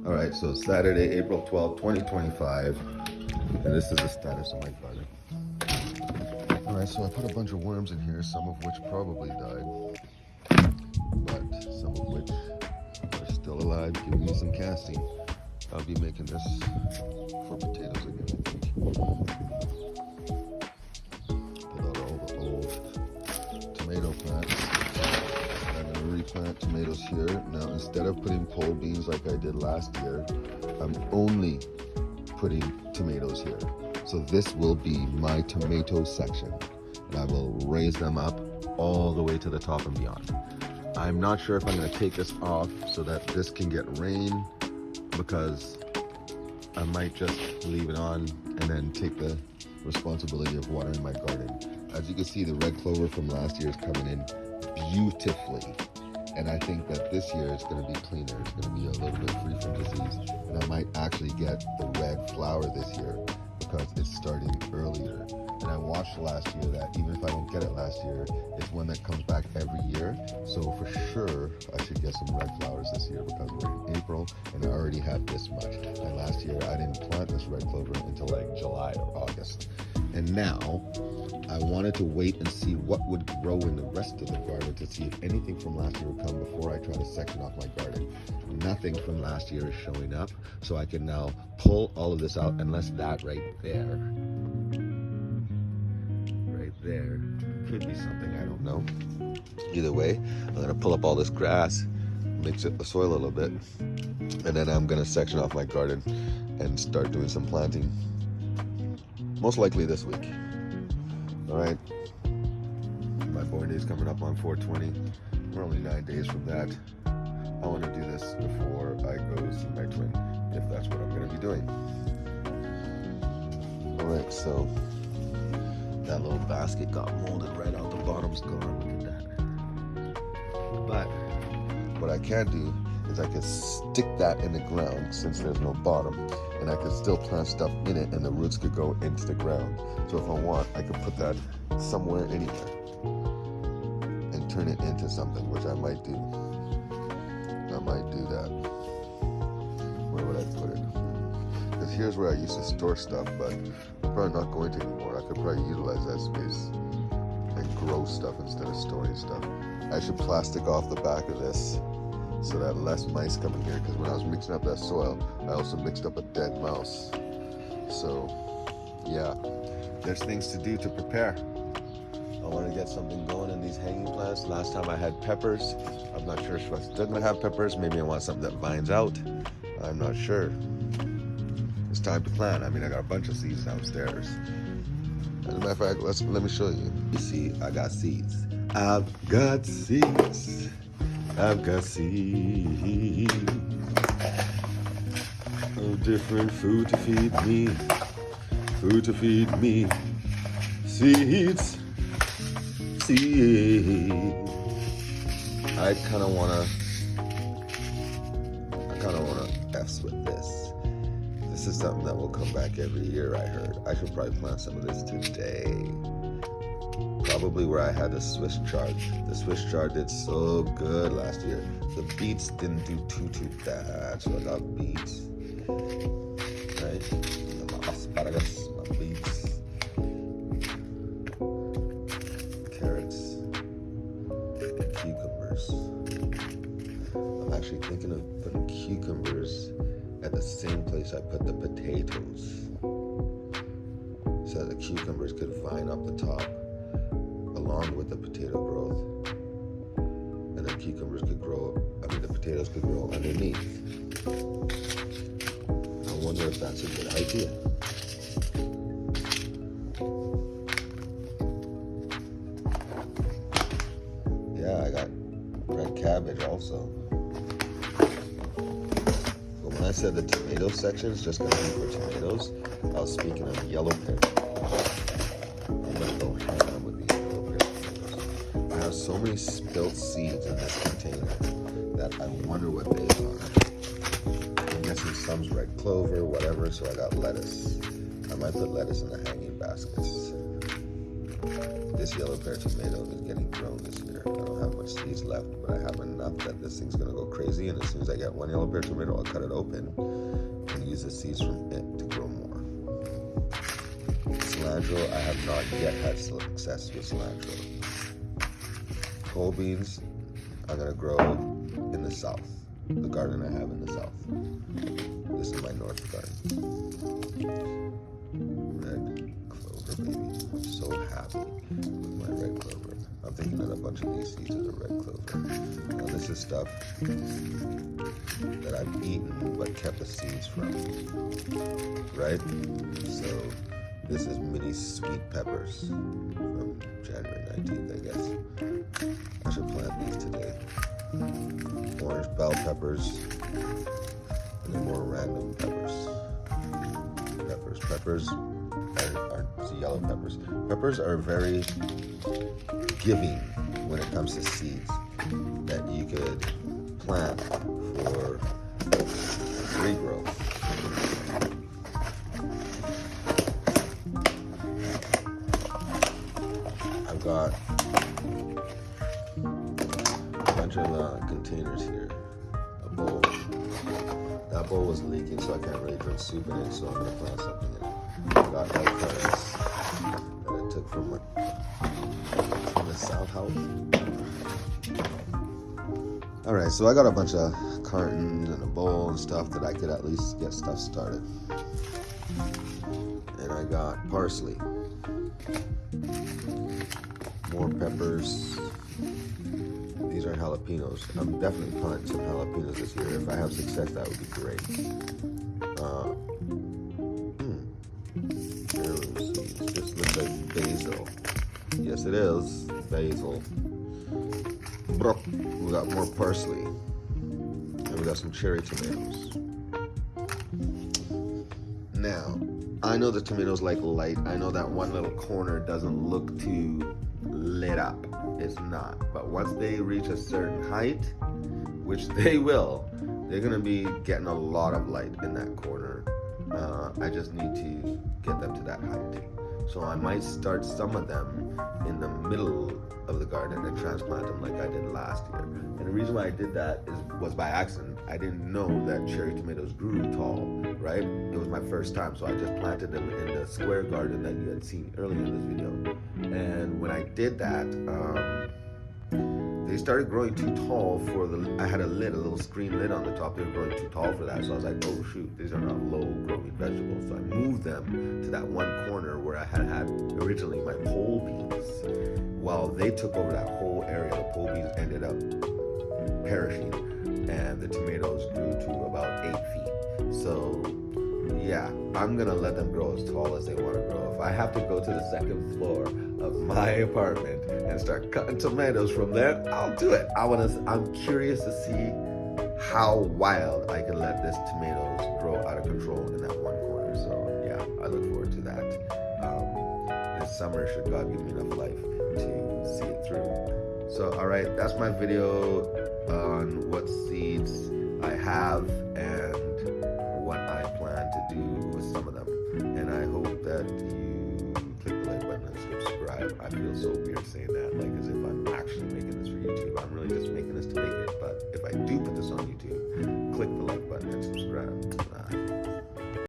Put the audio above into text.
All right, so Saturday, April 12th, 2025, and this is the status of my garden. All right, so I put a bunch of worms in here, some of which probably died, but some of which are still alive, giving me some casting. I'll be making this for potatoes again, I think. Put out all the old tomato plants. I'm going to replant tomatoes here. Now, instead of putting pole beans like I did last year, I'm only putting tomatoes here. So this will be my tomato section, and I will raise them up all the way to the top and beyond. I'm not sure if I'm going to take this off so that this can get rain, because I might just leave it on and then take the responsibility of watering my garden. As you can see, the red clover from last year is coming in beautifully. And I think that this year it's going to be cleaner. It's going to be a little bit free from disease. And I might actually get the red flower this year because it's starting earlier. And I watched last year that even if I don't get it last year, it's one that comes back every year. So for sure, I should get some red flowers this year because we're in April and I already have this much. And last year I didn't plant this red clover until like July or August. And now I wanted to wait and see what would grow in the rest of the garden to see if anything from last year would come before I try to section off my garden. Nothing from last year is showing up, so I can now pull all of this out, unless that right there could be something, I don't know. Either way, I'm gonna pull up all this grass, mix it the soil a little bit, and then I'm gonna section off my garden and start doing some planting. Most likely this week. All right, my born day is coming up on 4/20. We're only 9 days from that. I want to do this before I go see my twin, if that's what I'm going to be doing. All right, so that little basket got molded right out. The bottom's gone. Look at that. But what I can do is I can stick that in the ground since there's no bottom, and I can still plant stuff in it and the roots could go into the ground. So if I want, I could put that somewhere anywhere and turn it into something, which I might do. I might do that. Where would I put it? Because here's where I used to store stuff, but I'm probably not going to anymore. I could probably utilize that space and grow stuff instead of storing stuff. I should plastic off the back of this so that less mice come in here, because when I was mixing up that soil, I also mixed up a dead mouse. So yeah, there's things to do to prepare. I want to get something going in these hanging plants. Last time I had peppers. I'm not sure if I'm still going to have peppers. Maybe I want something that vines out. I'm not sure. It's time to plant. I mean, I got a bunch of seeds downstairs. As a matter of fact, let me show you. You see, I got seeds. I've got seeds. I've got seeds of different food to feed me. Food to feed me. Seeds. Seeds. I kind of wanna F's with this. This is something that will come back every year, I heard. I should probably plant some of this today. Probably where I had the Swiss chard. The Swiss chard did so good last year. The beets didn't do too bad, so I got beets. Right? My asparagus, my beets. Carrots. Cucumbers. I'm actually thinking of putting cucumbers at the same place I put the potatoes, so that the cucumbers could vine up the top along with the potato growth, and the potatoes could grow underneath. I wonder if that's a good idea. Yeah, I got red cabbage also. But when I said the tomato section is just going to be for tomatoes, I was speaking of yellow pear. I'm going to go ham with the yellow pear tomatoes. I have so many spilled seeds in this container that I wonder what they are. I'm guessing some's red clover, whatever, so I got lettuce. I might put lettuce in the hanging baskets. This yellow pear tomato is getting grown this year. I don't have much seeds left, but I have enough that this thing's gonna go crazy. And as soon as I get one yellow pear tomato, I'll cut it open and use the seeds from it to grow more. Cilantro, I have not yet had success with cilantro. Pole beans, I'm gonna grow in the south. The garden I have in the south. This is my north garden. Red clover, baby. I'm so happy with my red clover. I'm thinking that a bunch of these seeds are the red clover. Now this is stuff that I've eaten but kept the seeds from, right? So this is mini sweet peppers from January 19th, I guess. I should plant these today. Orange bell peppers, and then more random peppers. Peppers are yellow peppers. Peppers are very giving when it comes to seeds that you could plant for regrowth. I've got a bunch of containers here. A bowl. That bowl was leaking, so I can't really drink soup in it, so I'm gonna plant something in it. I got eggplants that I took from the South House. All right, so I got a bunch of cartons and a bowl and stuff that I could at least get stuff started. And I got parsley, more peppers. These are jalapenos. I'm definitely planting some jalapenos this year. If I have success, that would be great. This looks like basil. Yes, it is basil. We got more parsley. And we got some cherry tomatoes. Now, I know the tomatoes like light. I know that one little corner doesn't look too lit up. It's not. But once they reach a certain height, which they will, they're gonna be getting a lot of light in that corner. I just need to get them to that height. So I might start some of them in the middle of the garden and transplant them like I did last year. And the reason why I did that was by accident. I didn't know that cherry tomatoes grew tall, right? It was my first time, so I just planted them in the square garden that you had seen earlier in this video. And when I did that, they started growing too tall for I had a little screen lid on the top. They were growing too tall for that. So I was like, oh shoot, these are not low growing vegetables. So I moved them to that one corner where I had originally my pole beans. While they took over that whole area, the pole beans ended up perishing and the tomatoes grew to about 8 feet. So yeah, I'm gonna let them grow as tall as they want to grow. If I have to go to the second floor of my apartment and start cutting tomatoes from there, I'll do it. I'm curious to see how wild I can let this tomatoes grow out of control in that one corner. So yeah, I look forward to that. This summer, should God give me enough life to see it through. So all right, that's my video on what seeds I have and what I plan to do with some of them. And I hope that you click the like button and subscribe. I feel so weird saying that, like as if I'm actually making this for YouTube. I'm really just making this to make it. But if I do put this on YouTube, click the like button and subscribe.